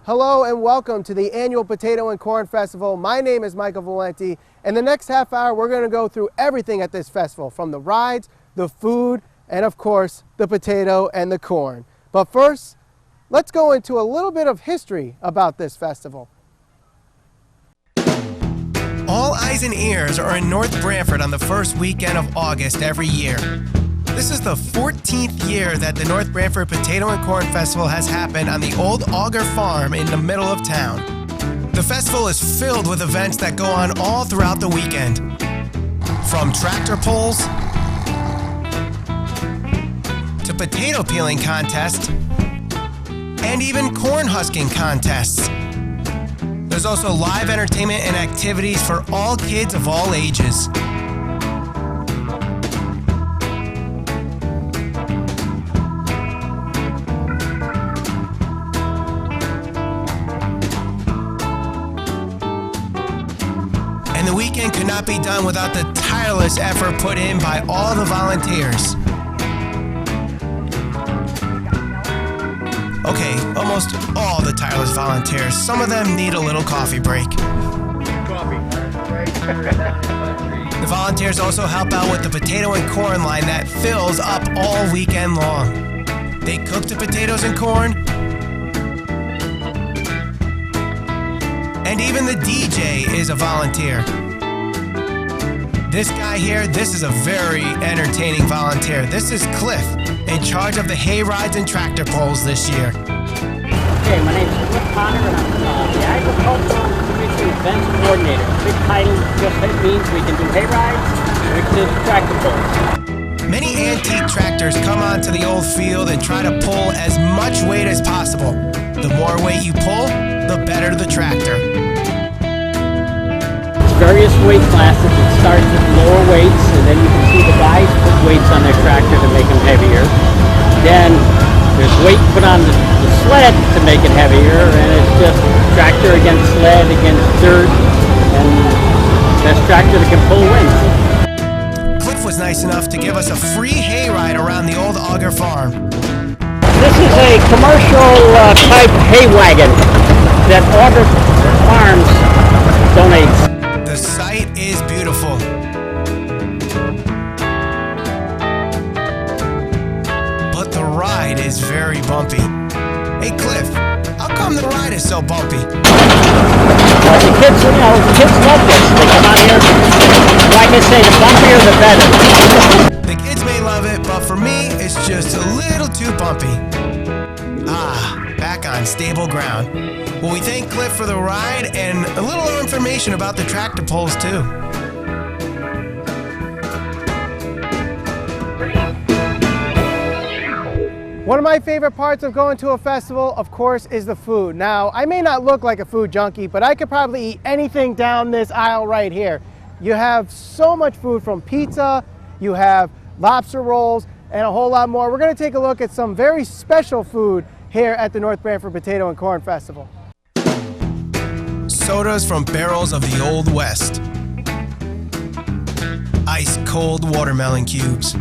Hello and welcome to the annual Potato and Corn Festival. My name is Michael Valenti, and the next half hour we're going to go through everything at this festival, from the rides, the food, and of course, the potato and the corn. But first, let's go into a little bit of history about this festival. All eyes and ears are in North Branford on the first weekend of August every year. This is the 14th year that the North Branford Potato and Corn Festival has happened on the old Auger Farm in the middle of town. The festival is filled with events that go on all throughout the weekend. From tractor pulls to potato peeling contests and even corn husking contests. There's also live entertainment and activities for all kids of all ages. And the weekend could not be done without the tireless effort put in by all the volunteers. Okay, almost all the tireless volunteers. Some of them need a little coffee break. The volunteers also help out with the potato and corn line that fills up all weekend long. They cook the potatoes and corn, and even the DJ is a volunteer. This guy here, this is a very entertaining volunteer. This is Cliff, in charge of the hay rides and tractor pulls this year. Okay, my name is Cliff Connor, and I'm the Agricultural Commission Events Coordinator. Big title just means we can do hay rides, we can do tractor pulls. Many antique tractors come onto the old field and try to pull as much weight as possible. The more weight you pull, the better the tractor. Various weight classes. It starts with lower weights, and then you can see the guys put weights on their tractor to make them heavier. Then there's weight put on the sled to make it heavier, and it's just tractor against sled against dirt, and best tractor that can pull wins. Cliff was nice enough to give us a free hay ride around the old Auger Farm. This is a commercial type hay wagon that Auger Farms donates. The site is beautiful. But the ride is very bumpy. Hey Cliff, how come the ride is so bumpy? Well, the kids love this. They come out here. Like I say, the bumpier the better. The kids may love it, but for me, it's just a little too bumpy. Back on stable ground. Well, we thank Cliff for the ride and a little information about the tractor pulls too. One of my favorite parts of going to a festival, of course, is the food. Now, I may not look like a food junkie, but I could probably eat anything down this aisle right here. You have so much food, from pizza, you have lobster rolls, and a whole lot more. We're going to take a look at some very special food here at the North Branford Potato and Corn Festival. Sodas from barrels of the Old West. Ice cold watermelon cubes.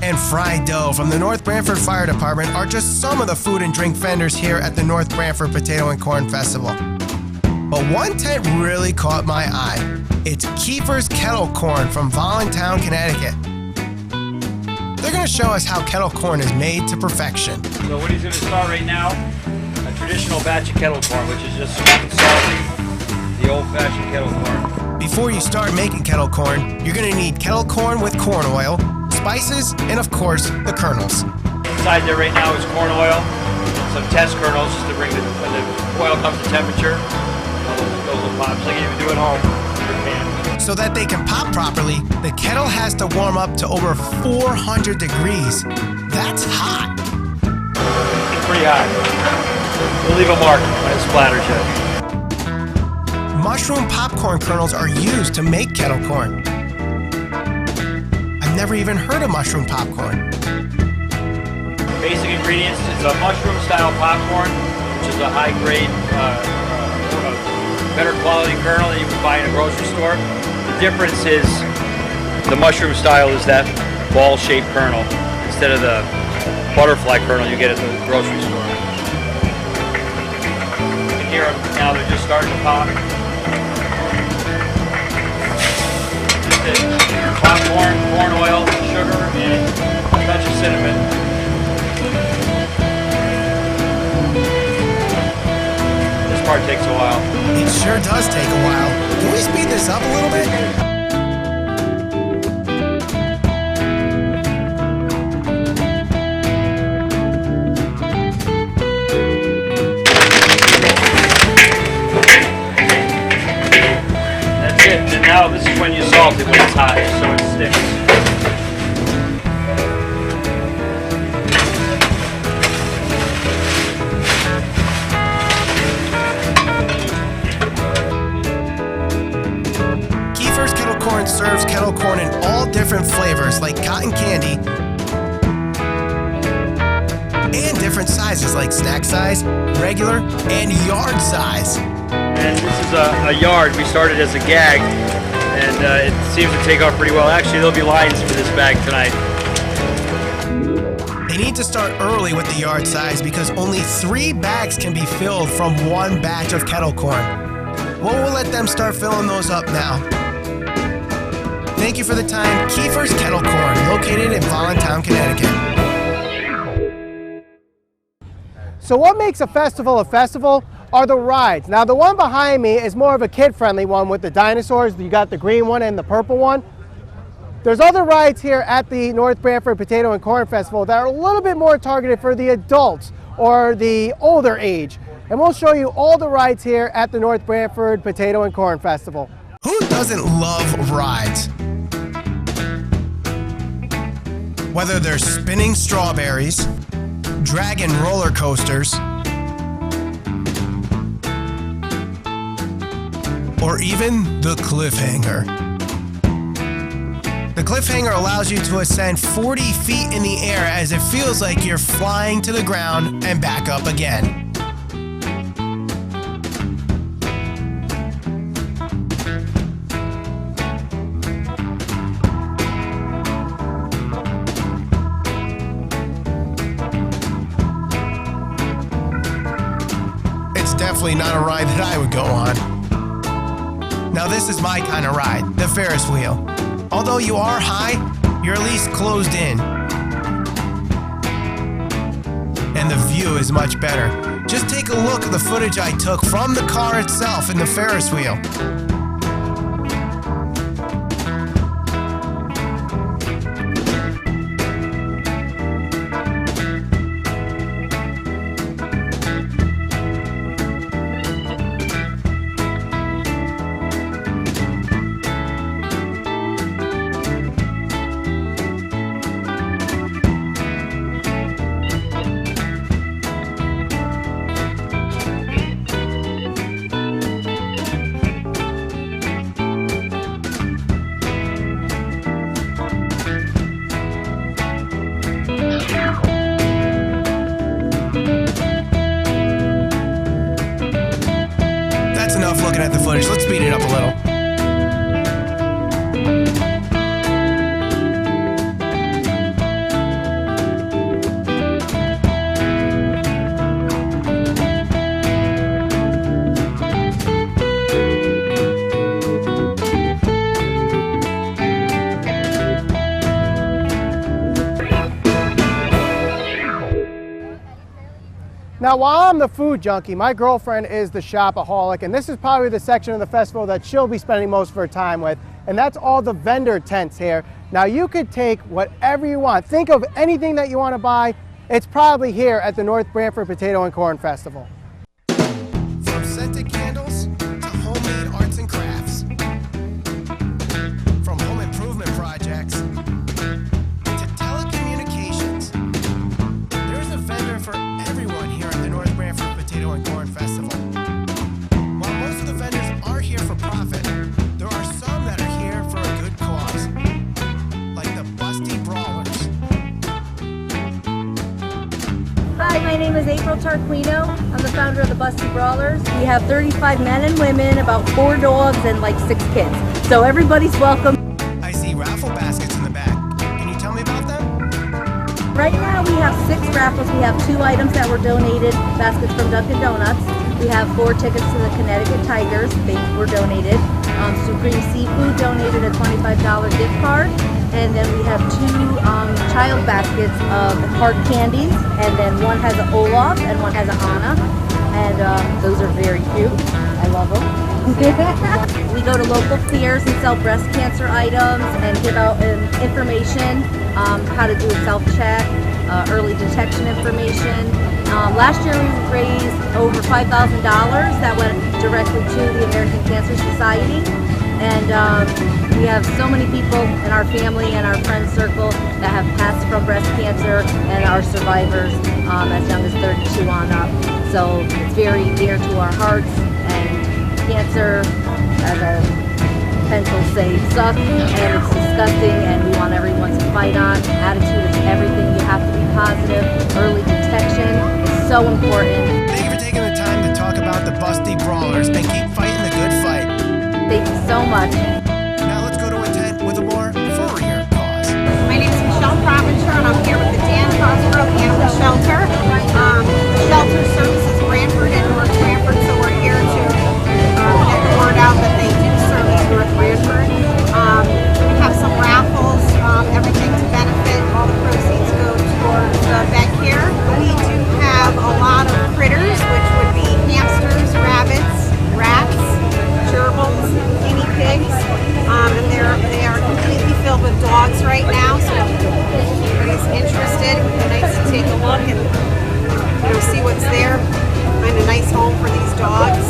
And fried dough from the North Branford Fire Department are just some of the food and drink vendors here at the North Branford Potato and Corn Festival. But one tent really caught my eye. It's Kiefer's Kettle Corn from Voluntown, Connecticut. They're going to show us how kettle corn is made to perfection. So what he's going to start right now, a traditional batch of kettle corn, which is just sweet and salty, the old-fashioned kettle corn. Before you start making kettle corn, you're going to need kettle corn with corn oil, spices, and of course, the kernels. Inside there right now is corn oil, some test kernels just to bring when the oil comes to temperature, those will pop, just like you would do at home in your pan. So that they can pop properly, the kettle has to warm up to over 400 degrees. That's hot. It's pretty hot. We'll leave a mark when it splatters you. Mushroom popcorn kernels are used to make kettle corn. I've never even heard of mushroom popcorn. Basic ingredients is a mushroom-style popcorn, which is a high-grade, better quality kernel that you can buy in a grocery store. The difference is the mushroom style is that ball-shaped kernel instead of the butterfly kernel you get at the grocery store. starting to pop. Just popcorn, corn oil, sugar, and a touch of cinnamon. This part takes a while. It sure does take a while. Can we speed this up a little bit? That's it. And now this is when you salt it when it's hot, so it sticks. Serves kettle corn in all different flavors like cotton candy and different sizes like snack size, regular, and yard size. And this is a yard. We started as a gag, and it seems to take off pretty well. Actually, there'll be lines for this bag tonight. They need to start early with the yard size because only 3 bags can be filled from one batch of kettle corn. Well, we'll let them start filling those up now. Thank you for the time, Kiefer's Kettle Corn, located in Voluntown, Connecticut. So what makes a festival are the rides. Now the one behind me is more of a kid-friendly one with the dinosaurs. You got the green one and the purple one. There's other rides here at the North Branford Potato and Corn Festival that are a little bit more targeted for the adults or the older age. And we'll show you all the rides here at the North Branford Potato and Corn Festival. Who doesn't love rides? Whether they're spinning strawberries, dragon roller coasters, or even the Cliffhanger. The Cliffhanger allows you to ascend 40 feet in the air as it feels like you're flying to the ground and back up again. Definitely not a ride that I would go on. Now this is my kind of ride, the Ferris Wheel. Although you are high, you're at least closed in. And the view is much better. Just take a look at the footage I took from the car itself in the Ferris Wheel. Looking at the footage, let's speed it up a little. Now, while I'm the food junkie, my girlfriend is the shopaholic, and this is probably the section of the festival that she'll be spending most of her time with, and that's all the vendor tents here. Now, you could take whatever you want. Think of anything that you want to buy. It's probably here at the North Branford Potato and Corn Festival. From scented candles to homemade arts and crafts, from home improvement projects to telecommunications, there's a vendor for everyone here at the North Branford Potato and Corn Festival. While most of the vendors are here for profit, there are some that are here for a good cause, like the Busty Brawlers. Hi, my name is April Tarquino. I'm the founder of the Busty Brawlers. We have 35 men and women, about 4 dogs, and like 6 kids. So everybody's welcome. I see raffle baskets in the back. Can you tell me about them? Right now we have 6 raffles. We have 2 items that were donated, baskets from Dunkin' Donuts. We have 4 tickets to the Connecticut Tigers. They were donated. Supreme Seafood donated a $25 gift card. And then we have 2 child baskets of hard candies. And then one has an Olaf and one has an Anna. And those are very cute. I love them. We go to local fairs and sell breast cancer items and give out information, how to do a self-check, early detection information. Last year we raised over $5,000 that went directly to the American Cancer Society. And we have so many people in our family and our friend circle that have passed from breast cancer and are survivors as young as 32 on up. So it's very dear to our hearts, and cancer, as our pencils say, sucks and it's disgusting, and we want everyone to fight on. Attitude is everything. You have to be positive. Early detection is so important. Thank you for taking the time to talk about the Busty Brawlers and keep fighting the good fight. Thank you so much. Now let's go to a tent with a more furrier cause. My name is Michelle Provencher, and I'm here with the Dan Cosgrove Animal Shelter. The shelter services Branford and North Branford, so we're here to get the word out that they do service North Branford. We have some raffles, everything to benefit. All the proceeds go towards vet care. We do have a lot of critters, which would be hamsters, rabbits, rats, gerbils, guinea pigs, and they are completely filled with dogs right now. So if anybody's interested, it would be nice to take a look and see what's there. Find a nice home for these dogs.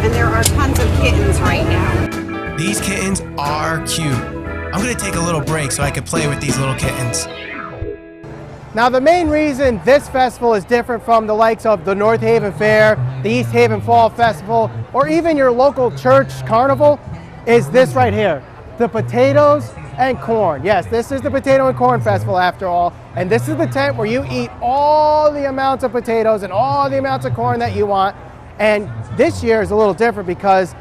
And there are tons of kittens right now. These kittens are cute. I'm gonna take a little break so I can play with these little kittens. Now the main reason this festival is different from the likes of the North Haven Fair, the East Haven Fall Festival, or even your local church carnival is this right here, the potatoes and corn. Yes, this is the Potato and Corn Festival after all, and this is the tent where you eat all the amounts of potatoes and all the amounts of corn that you want. And this year is a little different because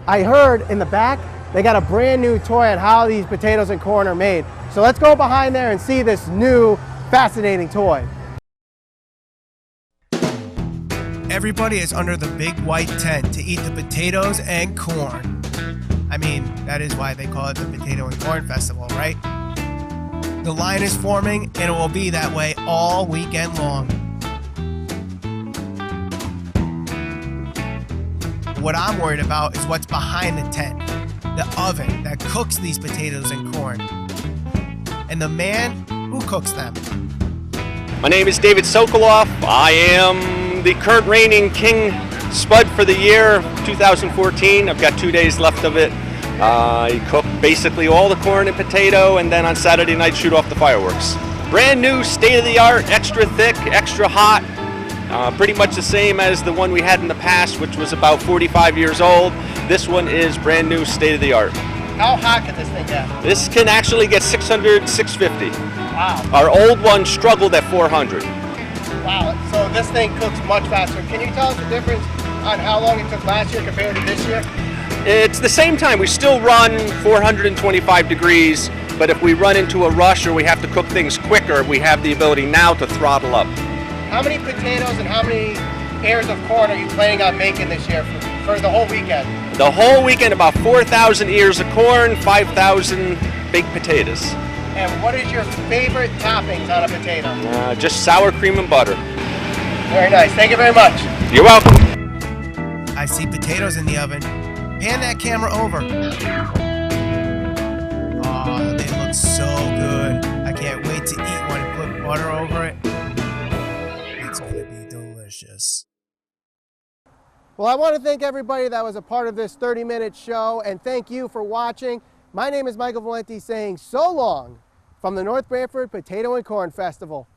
I heard in the back they got a brand new toy on how these potatoes and corn are made. So let's go behind there and see this new fascinating toy. Everybody is under the big white tent to eat the potatoes and corn. I mean, that is why they call it the Potato and Corn Festival, right? The line is forming, and it will be that way all weekend long. What I'm worried about is what's behind the tent, the oven that cooks these potatoes and corn, and the man who cooks them. My name is David Sokoloff. I am the current reigning King Spud for the year 2014. I've got 2 days left of it. I cook basically all the corn and potato, and then on Saturday night shoot off the fireworks. Brand new, state-of-the-art, extra thick, extra hot. Pretty much the same as the one we had in the past, which was about 45 years old. This one is brand new, state-of-the-art. How hot can this thing get? This can actually get 600, 650. Wow. Our old one struggled at 400. Wow, so this thing cooks much faster. Can you tell us the difference on how long it took last year compared to this year? It's the same time. We still run 425 degrees, but if we run into a rush or we have to cook things quicker, we have the ability now to throttle up. How many potatoes and how many ears of corn are you planning on making this year for the whole weekend? The whole weekend, about 4,000 ears of corn, 5,000 baked potatoes. And what is your favorite toppings on a potato? Just sour cream and butter. Very nice. Thank you very much. You're welcome. I see potatoes in the oven. Pan that camera over. Oh, they look so good. I can't wait to eat one and put butter over it. It's gonna be delicious. Well, I want to thank everybody that was a part of this 30-minute show, and thank you for watching. My name is Michael Valenti saying so long from the North Branford Potato and Corn Festival.